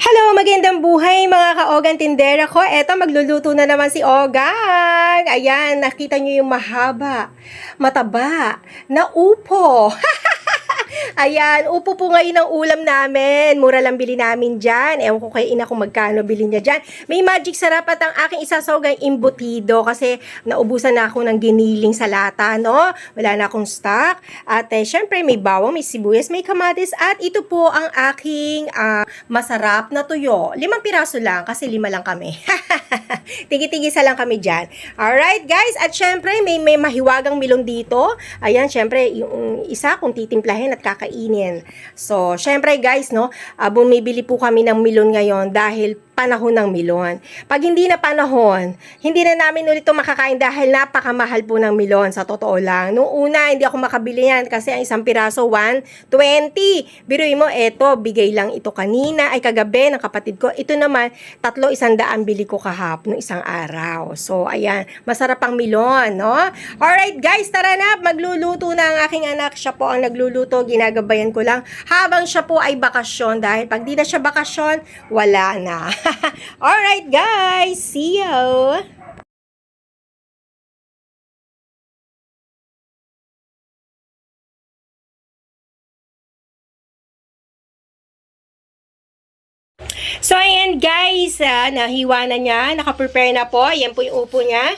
Hello, magandang buhay mga ka-Ogang tindera ko. Eto, magluluto na naman si Ogang. Ayan, nakita niyo yung mahaba, mataba, na upo. Ayan, upo po ngayon ang ulam namin. Mura lang bili namin dyan. Ewan ko kay ina kung magkano bili niya dyan. May magic sarap at ang aking isasawgang imbutido kasi naubusan na ako ng giniling sa lata, no? Wala na akong stock. At syempre may bawang, may sibuyas, may kamatis at ito po ang aking masarap na tuyo. 5 piraso lang kasi 5 lang kami. Tigi-tigisa lang kami dyan. Alright guys, at syempre may mahiwagang milon dito. Ayan, syempre yung isa kung titimplahin at kakainin. So, syempre guys, no, bumibili po kami ng milon ngayon dahil panahon ng milon. Pag hindi na panahon, hindi na namin ulit ito makakain dahil napakamahal po ng milon, sa totoo lang. Noong una, hindi ako makabili yan kasi ang isang piraso, 120. Biruin mo, eto, bigay lang ito kanina, ay kagabi ng kapatid ko. Ito naman, 300 bili ko kahapon, isang araw. So, ayan, masarap ang milon, no? Alright guys, tara na, magluluto na ang aking anak. Siya po ang nagluluto, ginagabayan ko lang habang siya po ay bakasyon dahil pag di na siya bakasyon, wala na. Alright guys, see you! So, ayan guys, nahiwa na niya, nakaprepare na po. Ayan po yung upo niya.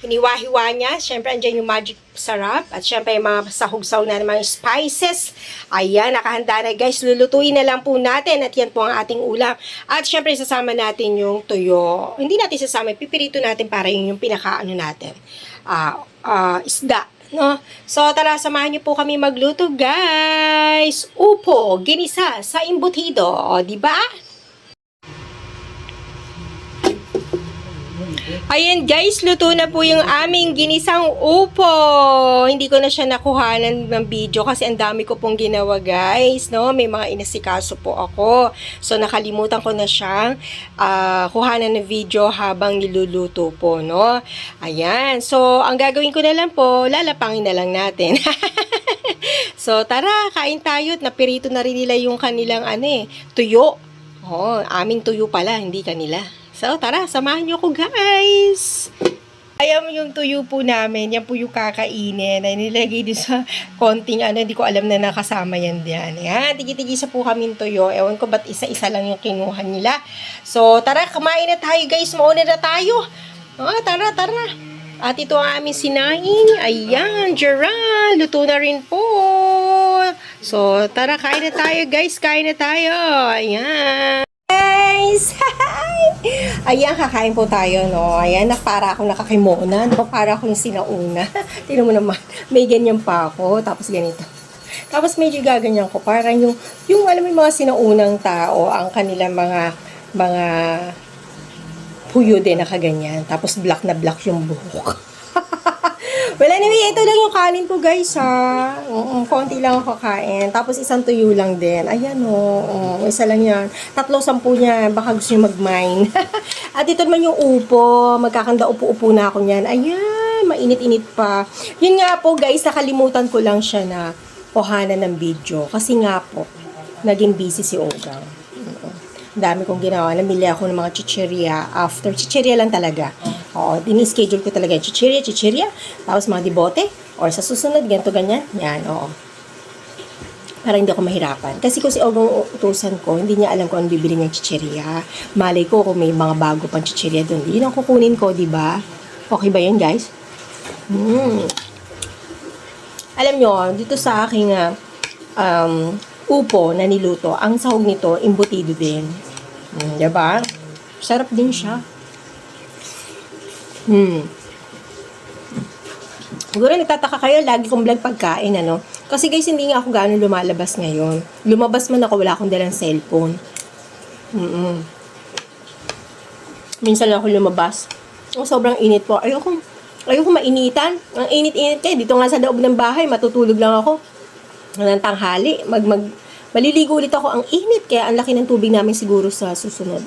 Hiniwa-hiwa niya. Siyempre, andyan yung magic sarap. At siyempre, yung mga sahugsaw na mga spices. Ayan, nakahanda na guys. Lulutuin na lang po natin. At yan po ang ating ulam. At siyempre, sasama natin yung tuyo. Hindi natin sasama, pipirito natin para yung pinakaano natin. Isda. No? So, tara, samahan niyo po kami magluto, guys. Upo, ginisa sa imbutido. O, diba? Ayan guys, luto na po yung aming ginisang upo. Hindi ko na siya nakuhanan ng video kasi ang dami ko pong ginawa guys. No? May mga inasikaso po ako. So nakalimutan ko na siyang kuhanan ng video habang niluluto po. No? Ayan, so ang gagawin ko na lang po, lalapangin na lang natin. So tara, kain tayo. Napirito na rin nila yung kanilang tuyo. Oh, aming tuyo pala, hindi kanila. So, tara, samahan niyo ako, guys! Ayan yung tuyo po namin. Yan po yung kakainin. Ay, nilagay din sa konting hindi ko alam na nakasama yan diyan. Ayan, tigi-tigisa po kami tuyo. Ewan ko ba't isa-isa lang yung kinuha nila. So, tara, kumain na tayo, guys. Mauna na tayo. Tara, tara. At ito ang aming sinaing. Ayan, Gerald. Luto na rin po. So, tara, kain na tayo, guys. Kain na tayo. Ayan. Guys! Ayan, kakain po tayo, no? Ayan, para ako nakakimona. Diba, para ako yung sinauna. Tignan mo naman, may ganyan pa ako. Tapos ganito. Tapos medyo gaganyan ko. Parang yung alam mo yung mga sinaunang tao, ang kanilang mga puyo din na kaganyan. Tapos black na black yung buhok. Well, anyway, ito lang yung kanin ko, guys, ha. Konti lang ako kain. Tapos, isang tuyo lang din. Ayan, isa lang yan. 3-10 niya. Baka gusto nyo mag-mine. At ito naman yung upo. Magkakanda upo-upo na ako niyan. Ayan, mainit-init pa. Yun nga po, guys, nakalimutan ko lang siya na kuhanan ng video. Kasi nga po, naging busy si Ogang. Dami kong ginawa. Namili ako ng mga chichirya. After, chichirya lang talaga. Oo, dini-schedule ko talaga yung chichirya. Tapos mga dibote. Or sa susunod, ganito, ganyan. Yan, oo. Para hindi ako mahirapan. Kasi kung si Ogang utusan ko, hindi niya alam kung ano bibili niyang chichirya. Malay ko kung may mga bago pang chichirya doon. Yun ang kukunin ko, di ba? Okay ba yun, guys? Alam nyo, dito sa aking upo na niluto, ang sahog nito, imbutido din. Diba? Sarap din siya. Siguro nagtataka kayo, lagi kong vlog pagkain, Kasi guys, hindi nga ako gano'ng lumalabas ngayon. Lumabas man ako, wala akong dalang cellphone. Minsan lang ako lumabas. Sobrang init po. Ayoko mainitan. Ang init-init kayo. Dito nga sa loob ng bahay, matutulog lang ako. Ng tanghali. Maliligo ulit ako. Ang init, kaya ang laki ng tubig namin siguro sa susunod.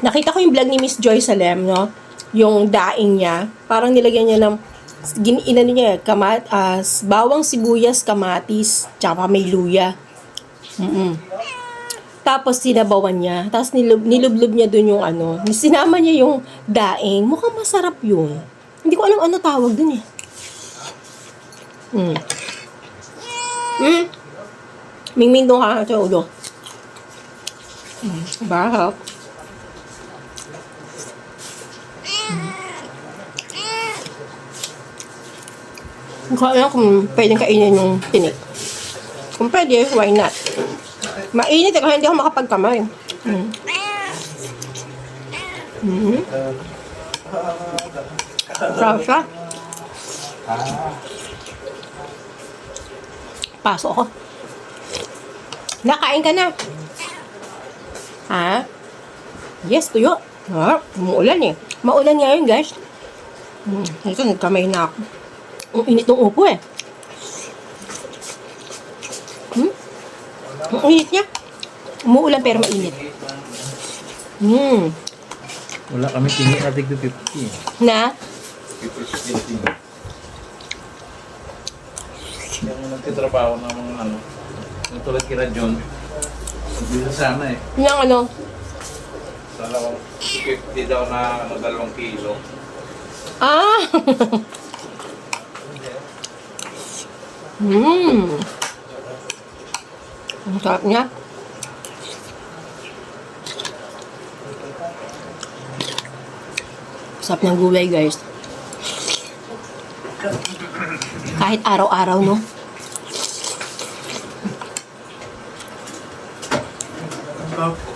Nakita ko yung vlog ni Miss Joy Salem, no? Yung daing niya. Parang nilagyan niya ng bawang, sibuyas, kamatis, tsaka may luya. Mm-mm. Tapos sinabawan niya. Tapos nilublob niya dun yung ano. Sinama niya yung daing. Mukhang masarap yun. Hindi ko alam ano tawag dun eh. Mm. Mm. Mingming doon ka sa ulo. Barap. Hindi ko alam kung pwedeng kainin yung tinik. Kung pwede, why not? Mainit eh, kaya hindi ako makapagkamay. Mm. Mm. Sarap siya. Pasok ko. Nakain ka na. Ha? Yes, tuyo. Ha? Umuulan eh. Maulan ngayon, guys. Ito, nagkamay na ako. Ang init ng upo eh. Ang init niya. Umuulan pero mainit. Wala kami tingin na tig 50. Na? 50. Yung nagtitrabaho ng mga ano, yung tulad kina John, hindi sana eh. Yung ano? Sa 50 daw na ano, 2 kilo. Ah! Ang sarap niya. Sarap ng gulay, guys. Kahit araw-araw, no? Sarap.